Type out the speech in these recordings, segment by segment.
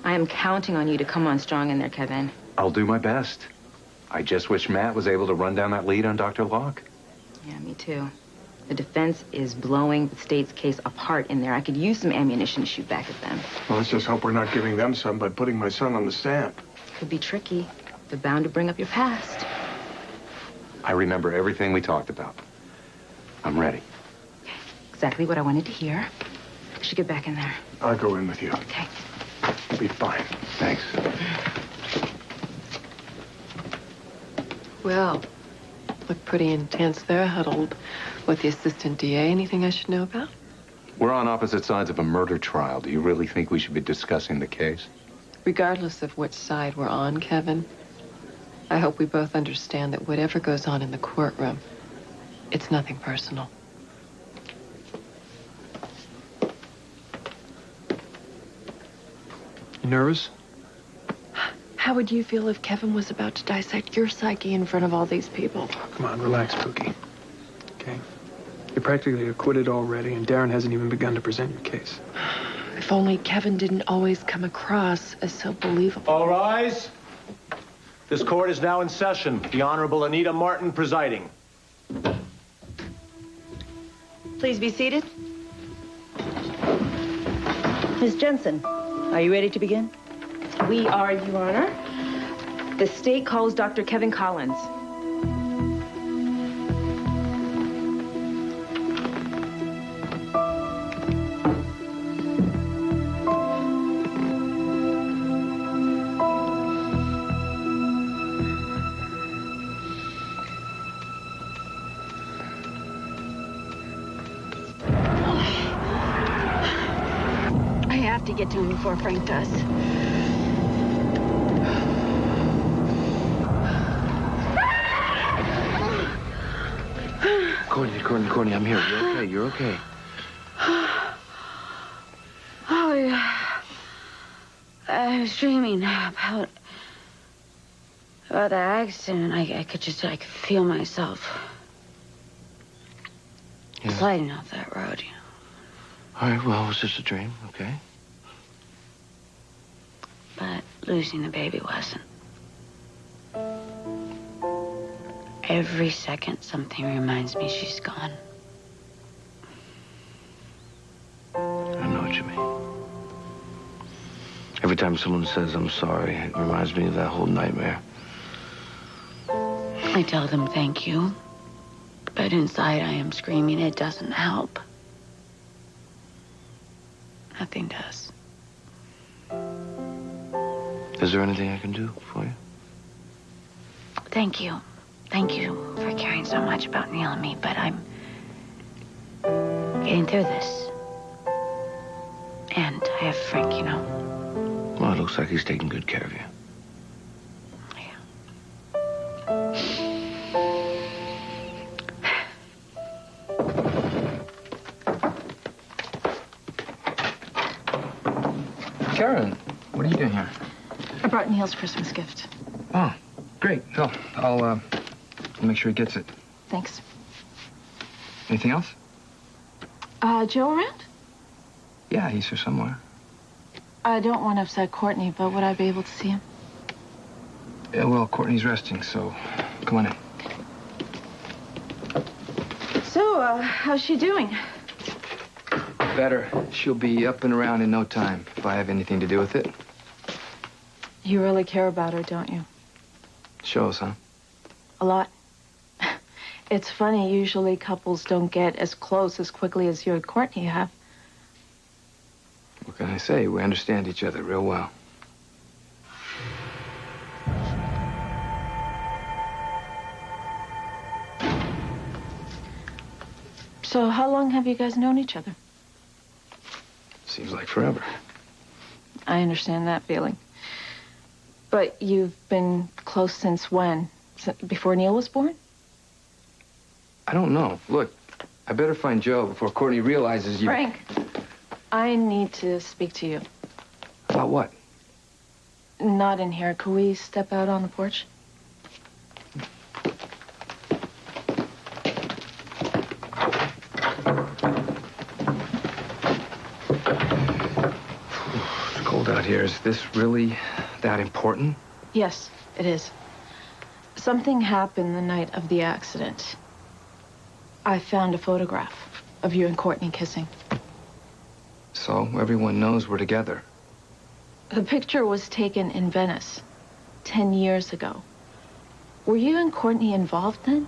I am counting on you to come on strong in there, Kevin. I'll do my best. I just wish Matt was able to run down that lead on Dr. Locke. Yeah, me too. The defense is blowing the state's case apart in there. I could use some ammunition to shoot back at them. Well, let's just hope we're not giving them some by putting my son on the stand. Could be tricky. They're bound to bring up your past. I remember everything we talked about. I'm ready. Exactly what I wanted to hear. I should get back in there. I'll go in with you. Okay. You'll be fine. Thanks. Well, looked pretty intense there, huddled with the assistant DA. Anything I should know about? We're on opposite sides of a murder trial. Do you really think we should be discussing the case? Regardless of which side we're on, Kevin, I hope we both understand that whatever goes on in the courtroom, it's nothing personal. You nervous? How would you feel if Kevin was about to dissect your psyche in front of all these people? Come on, relax, Pookie. Okay? You're practically acquitted already, and Darren hasn't even begun to present your case. If only Kevin didn't always come across as so believable. All rise. This court is now in session. The Honorable Anita Martin presiding. Please be seated. Ms. Jensen, are you ready to begin? We are, Your Honor. The state calls Dr. Kevin Collins. I have to get to him before Frank does. Courtney, I'm here. You're okay. You're okay. Oh, yeah. I was dreaming about the accident. I could just, I could feel myself sliding off that road, you know. All right, well, it was just a dream, okay? But losing the baby wasn't. Every second, something reminds me she's gone. I know what you mean. Every time someone says I'm sorry, it reminds me of that whole nightmare. I tell them thank you, but inside I am screaming it doesn't help. Nothing does. Is there anything I can do for you? Thank you. Thank you for caring so much about Neil and me, but I'm getting through this. And I have Frank, you know. Well, it looks like he's taking good care of you. Karen, what are you doing here? I brought Neil's Christmas gift. Oh, great. So, I'll make sure he gets it. Thanks. Anything else? Joe around? Yeah, he's here somewhere. I don't want to upset Courtney, but would I be able to see him? Yeah, well, Courtney's resting, so come on in. So, how's she doing? Better. She'll be up and around in no time if I have anything to do with it. You really care about her, don't you? Shows, huh? A lot. It's funny, usually couples don't get as close as quickly as you and Courtney have. What can I say? We understand each other real well. So how long have you guys known each other? Seems like forever. I understand that feeling. But you've been close since when? Before Neil was born? I don't know. Look, I better find Joe before Courtney realizes you... Frank, I need to speak to you. About what? Not in here. Could we step out on the porch? It's cold cold out here. Is this really that important? Yes, it is. Something happened the night of the accident. I found a photograph of you and Courtney kissing. So everyone knows we're together. The picture was taken in Venice 10 years ago. Were you and Courtney involved then?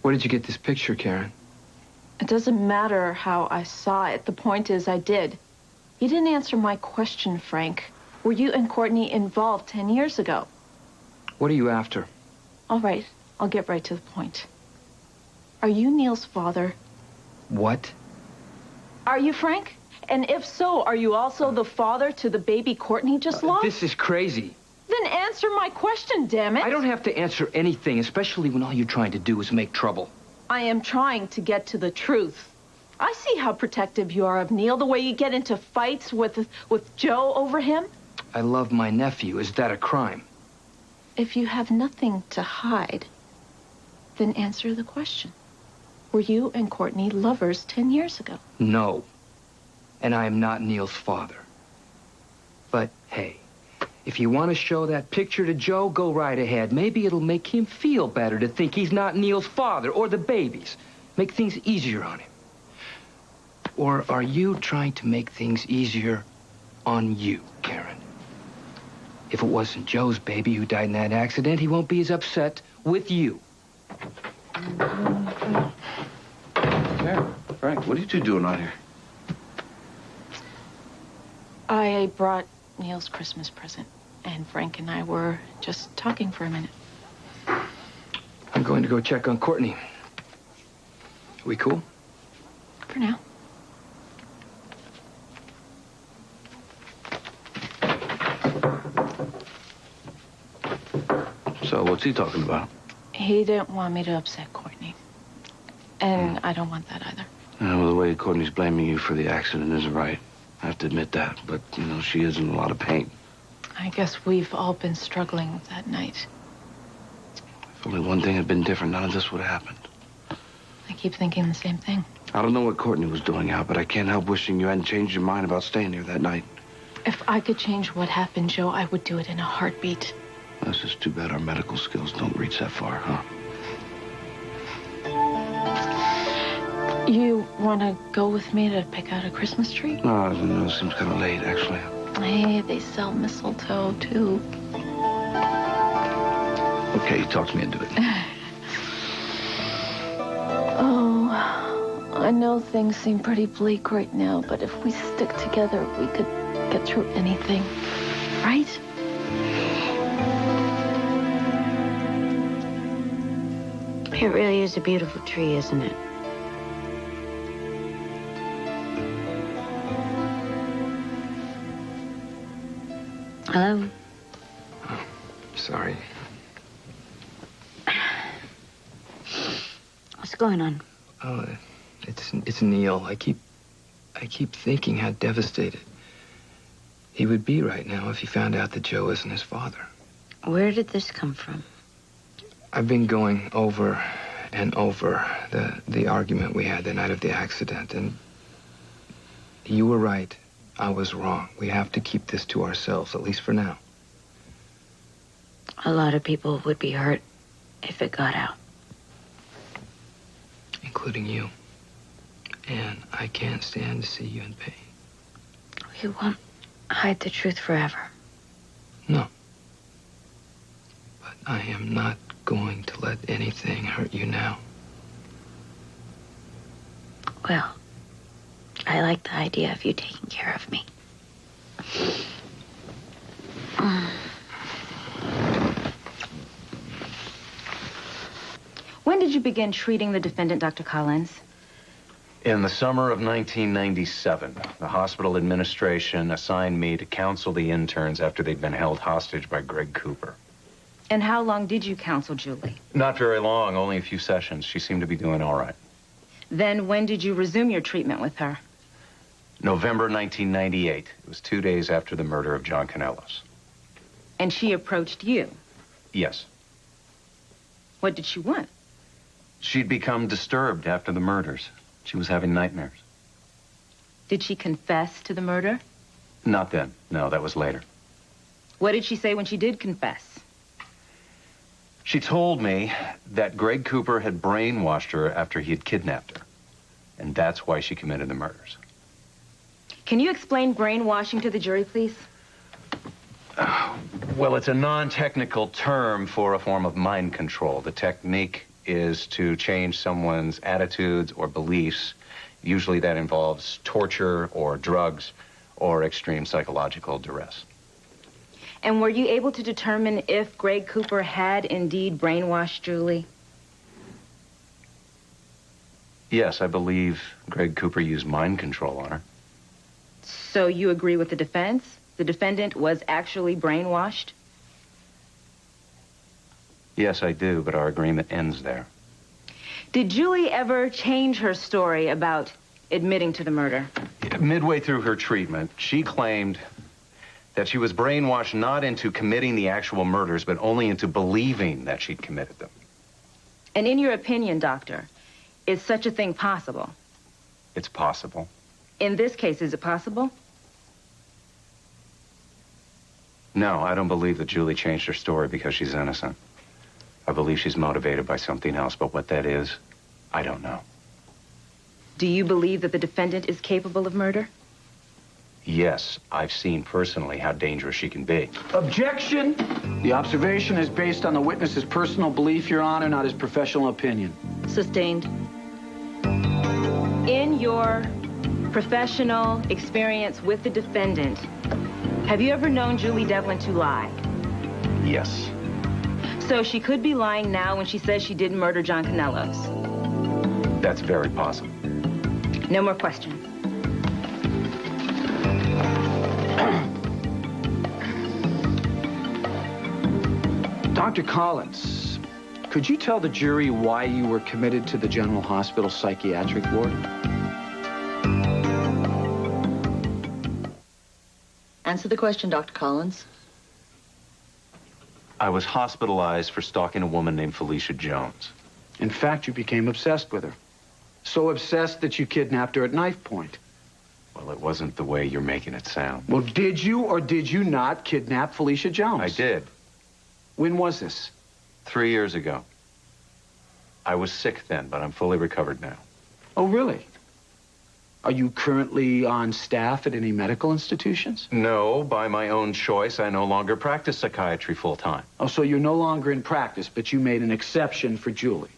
Where did you get this picture, Karen? It doesn't matter how I saw it. The point is I did. You didn't answer my question, Frank. Were you and Courtney involved 10 years ago? What are you after? All right, I'll get right to the point. Are you Neil's father? What? Are you, Frank? And if so, are you also the father to the baby Courtney just lost? This is crazy. Then answer my question, damn it. I don't have to answer anything, especially when all you're trying to do is make trouble. I am trying to get to the truth. I see how protective you are of Neil, the way you get into fights with Joe over him. I love my nephew. Is that a crime? If you have nothing to hide, then answer the question. Were you and Courtney lovers 10 years ago? No. And I am not Neil's father. But, hey, if you want to show that picture to Joe, go right ahead. Maybe it'll make him feel better to think he's not Neil's father or the baby's. Make things easier on him. Or are you trying to make things easier on you, Karen? If it wasn't Joe's baby who died in that accident, he won't be as upset with you. Karen, Frank, what are you two doing out here? I brought Neil's Christmas present, and Frank and I were just talking for a minute. I'm going to go check on Courtney. We cool? For now. So what's he talking about? He didn't want me to upset Courtney. And I don't want that either. Well, the way Courtney's blaming you for the accident isn't right. I have to admit that. But, you know, she is in a lot of pain. I guess we've all been struggling with that night. If only one thing had been different, none of this would have happened. I keep thinking the same thing. I don't know what Courtney was doing out, but I can't help wishing you hadn't changed your mind about staying here that night. If I could change what happened, Joe, I would do it in a heartbeat. That's just too bad our medical skills don't reach that far, huh? You want to go with me to pick out a Christmas tree? No, it seems kind of late, actually. Hey, they sell mistletoe, too. Okay, you talked me into it. Oh, I know things seem pretty bleak right now, but if we stick together, we could get through anything, right? It really is a beautiful tree, isn't it? Hello? Oh, sorry. What's going on? Oh, it's Neil. I keep thinking how devastated he would be right now if he found out that Joe isn't his father. Where did this come from? I've been going over and over the argument we had the night of the accident, and you were right. I was wrong. We have to keep this to ourselves, at least for now. A lot of people would be hurt if it got out. Including you. And I can't stand to see you in pain. You won't hide the truth forever. No. But I am not going to let anything hurt you now. Well, I like the idea of you taking care of me. When did you begin treating the defendant, Dr. Collins? In the summer of 1997, the hospital administration assigned me to counsel the interns after they'd been held hostage by Greg Cooper. And how long did you counsel Julie? Not very long, only a few sessions. She seemed to be doing all right. Then when did you resume your treatment with her? November 1998. It was 2 days after the murder of John Kanellos. And she approached you. Yes. What did she want? She'd become disturbed after the murders. She was having nightmares. Did she confess to the murder? Not then. No, that was later. What did she say when she did confess? She told me that Greg Cooper had brainwashed her after he had kidnapped her. And that's why she committed the murders. Can you explain brainwashing to the jury, please? Well, it's a non-technical term for a form of mind control. The technique is to change someone's attitudes or beliefs. Usually that involves torture or drugs or extreme psychological duress. And were you able to determine if Greg Cooper had indeed brainwashed Julie? Yes, I believe Greg Cooper used mind control on her. So you agree with the defense? The defendant was actually brainwashed? Yes, I do, but our agreement ends there. Did Julie ever change her story about admitting to the murder? Midway through her treatment, she claimed that she was brainwashed not into committing the actual murders, but only into believing that she'd committed them. And in your opinion, doctor, is such a thing possible? It's possible. In this case, is it possible? No, I don't believe that Julie changed her story because she's innocent. I believe she's motivated by something else, but what that is, I don't know. Do you believe that the defendant is capable of murder? Yes, I've seen personally how dangerous she can be. Objection! The observation is based on the witness's personal belief, Your Honor, not his professional opinion. Sustained. In your professional experience with the defendant, have you ever known Julie Devlin to lie? Yes. So she could be lying now when she says she didn't murder John Kanellos. That's very possible. No more questions. Dr. Collins, could you tell the jury why you were committed to the General Hospital psychiatric ward? Answer the question, Dr. Collins. I was hospitalized for stalking a woman named Felicia Jones. In fact, you became obsessed with her. So obsessed that you kidnapped her at knife point. Well, it wasn't the way you're making it sound. Well, did you or did you not kidnap Felicia Jones? I did. When was this? 3 years ago. I was sick then, but I'm fully recovered now. Oh, really? Are you currently on staff at any medical institutions? No, by my own choice, I no longer practice psychiatry full-time. Oh, so you're no longer in practice, but you made an exception for Julie.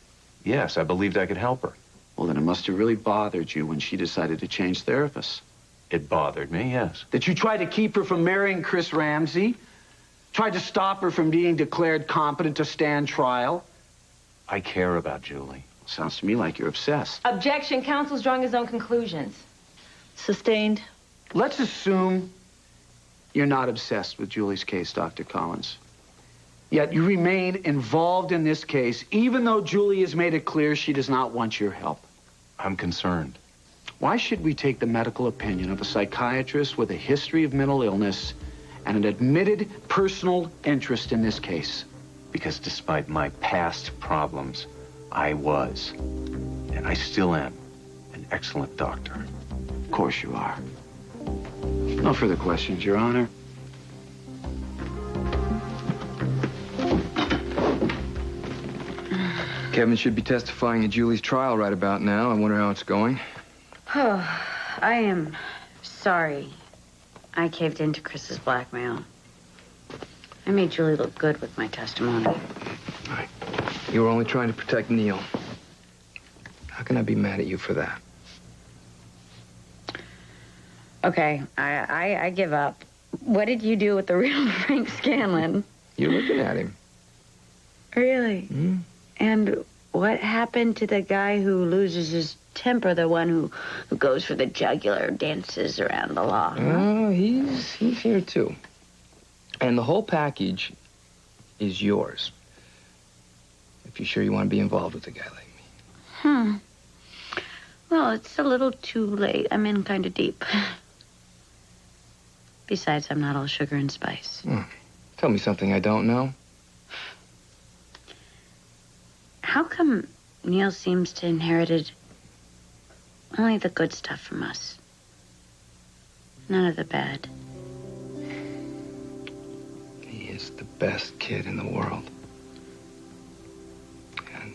Yes, I believed I could help her. Well, then it must have really bothered you when she decided to change therapists. It bothered me, yes. That you tried to keep her from marrying Chris Ramsey? Tried to stop her from being declared competent to stand trial? I care about Julie. Sounds to me like you're obsessed. Objection. Counsel's drawing his own conclusions. Sustained. Let's assume you're not obsessed with Julie's case, Dr. Collins. Yet you remain involved in this case, even though Julie has made it clear she does not want your help. I'm concerned. Why should we take the medical opinion of a psychiatrist with a history of mental illness and an admitted personal interest in this case? Because despite my past problems, I was, and I still am, an excellent doctor. Of course you are. No further questions, Your Honor. Kevin should be testifying at Julie's trial right about now. I wonder how it's going. Oh, I am sorry I caved into Chris's blackmail. I made Julie look good with my testimony. You were only trying to protect Neil. How can I be mad at you for that? Okay, I give up. What did you do with the real Frank Scanlon? You're looking at him. Really? Mm. And what happened to the guy who loses his temper, the one who goes for the jugular, dances around the law? Oh, he's here too. And the whole package is yours. If you're sure you want to be involved with a guy like me. Well, it's a little too late. I'm in kind of deep. Besides, I'm not all sugar and spice. Tell me something I don't know. How come Neil seems to inherited only the good stuff from us? None of the bad. He is the best kid in the world. And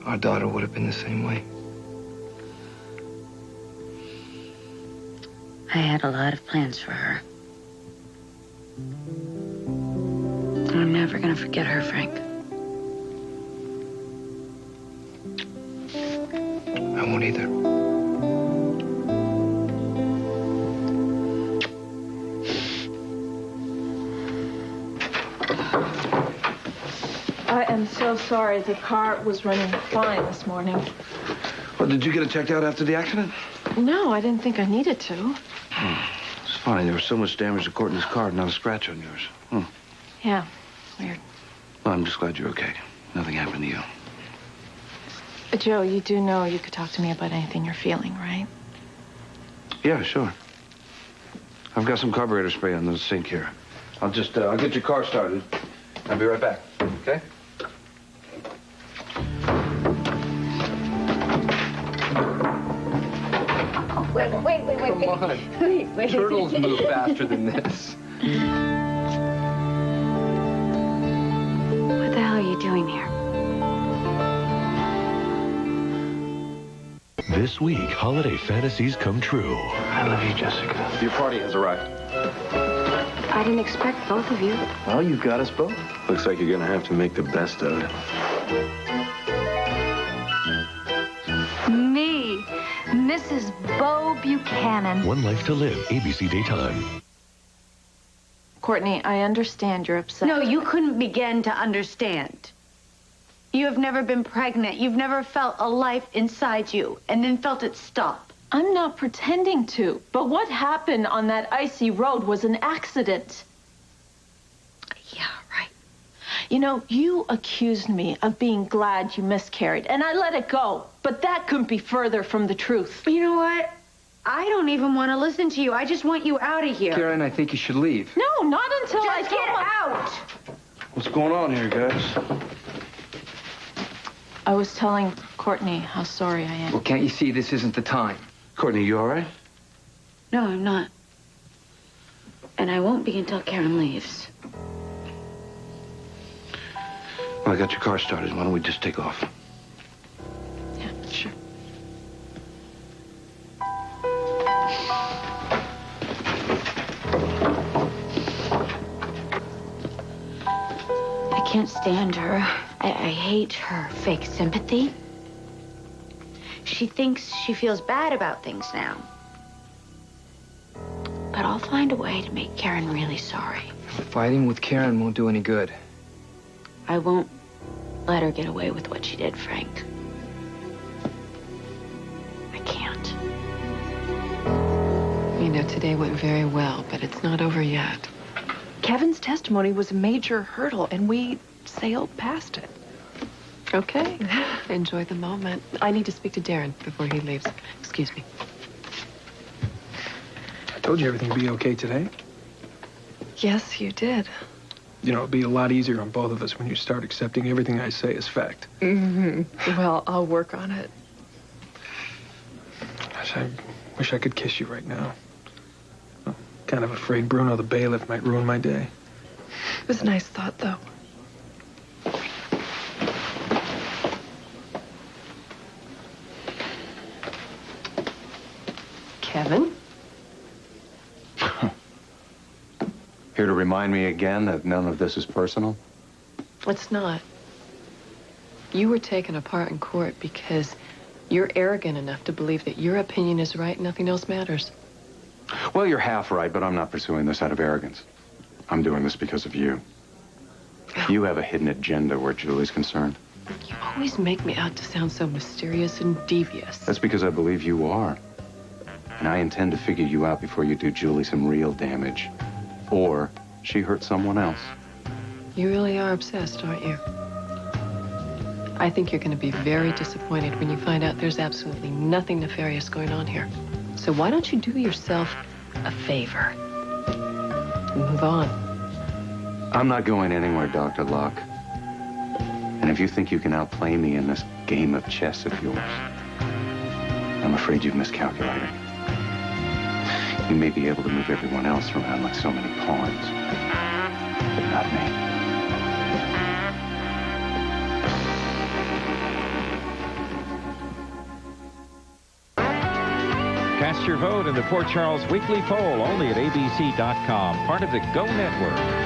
our daughter would have been the same way. I had a lot of plans for her. I'm never gonna forget her, Frank. I won't either. I am so sorry. The car was running fine this morning. Well, did you get it checked out after the accident? No, I didn't think I needed to. It's funny. There was so much damage to Courtney's car, not a scratch on yours. Yeah, weird. Well, I'm just glad you're okay. Nothing happened to you. Joe, you do know you could talk to me about anything you're feeling, right? Yeah, sure. I've got some carburetor spray on the sink here. I'll get your car started. I'll be right back. Okay? Wait. Come on. Wait. Turtles move faster than this. What the hell are you doing here? This week, holiday fantasies come true. I love you, Jessica. Your party has arrived. I didn't expect both of you. Well, you've got us both. Looks like you're gonna have to make the best of it. Me, Mrs. Bo Buchanan. One Life to Live, ABC Daytime. Courtney, I understand you're upset. No, you couldn't begin to understand. You have never been pregnant. You've never felt a life inside you and then felt it stop. I'm not pretending to. But what happened on that icy road was an accident. Yeah, right. You know, you accused me of being glad you miscarried, and I let it go. But that couldn't be further from the truth. You know what? I don't even want to listen to you. I just want you out of here. Karen, I think you should leave. No, not until I Just get out! What's going on here, guys? I was telling Courtney how sorry I am. Well, can't you see this isn't the time? Courtney, you all right? No, I'm not. And I won't be until Karen leaves. Well, I got your car started. Why don't we just take off? Yeah, sure. I can't stand her. I hate her fake sympathy. She thinks she feels bad about things now. But I'll find a way to make Karen really sorry. Fighting with Karen won't do any good. I won't let her get away with what she did, Frank. I can't. You know, today went very well, but it's not over yet. Kevin's testimony was a major hurdle, and we sailed past it. Okay. Enjoy the moment. I need to speak to Darren before he leaves. Excuse me. I told you everything would be okay today. Yes, you did. You know, it'll be a lot easier on both of us when you start accepting everything I say as fact. Mm-hmm. Well, I'll work on it. Gosh, I wish I could kiss you right now. I'm kind of afraid Bruno the bailiff might ruin my day. It was a nice thought, though. Kevin? Here to remind me again that none of this is personal? It's not. You were taken apart in court because you're arrogant enough to believe that your opinion is right and nothing else matters. Well, you're half right, but I'm not pursuing this out of arrogance. I'm doing this because of you. You have a hidden agenda where Julie's concerned. You always make me out to sound so mysterious and devious. That's because I believe you are. And I intend to figure you out before you do Julie some real damage. Or she hurts someone else. You really are obsessed, aren't you? I think you're going to be very disappointed when you find out there's absolutely nothing nefarious going on here. So why don't you do yourself a favor? Move on. I'm not going anywhere, Dr. Locke. And if you think you can outplay me in this game of chess of yours, I'm afraid you've miscalculated. You may be able to move everyone else around like so many pawns, but not me. Cast your vote in the Port Charles Weekly Poll only at abc.com, part of the Go Network.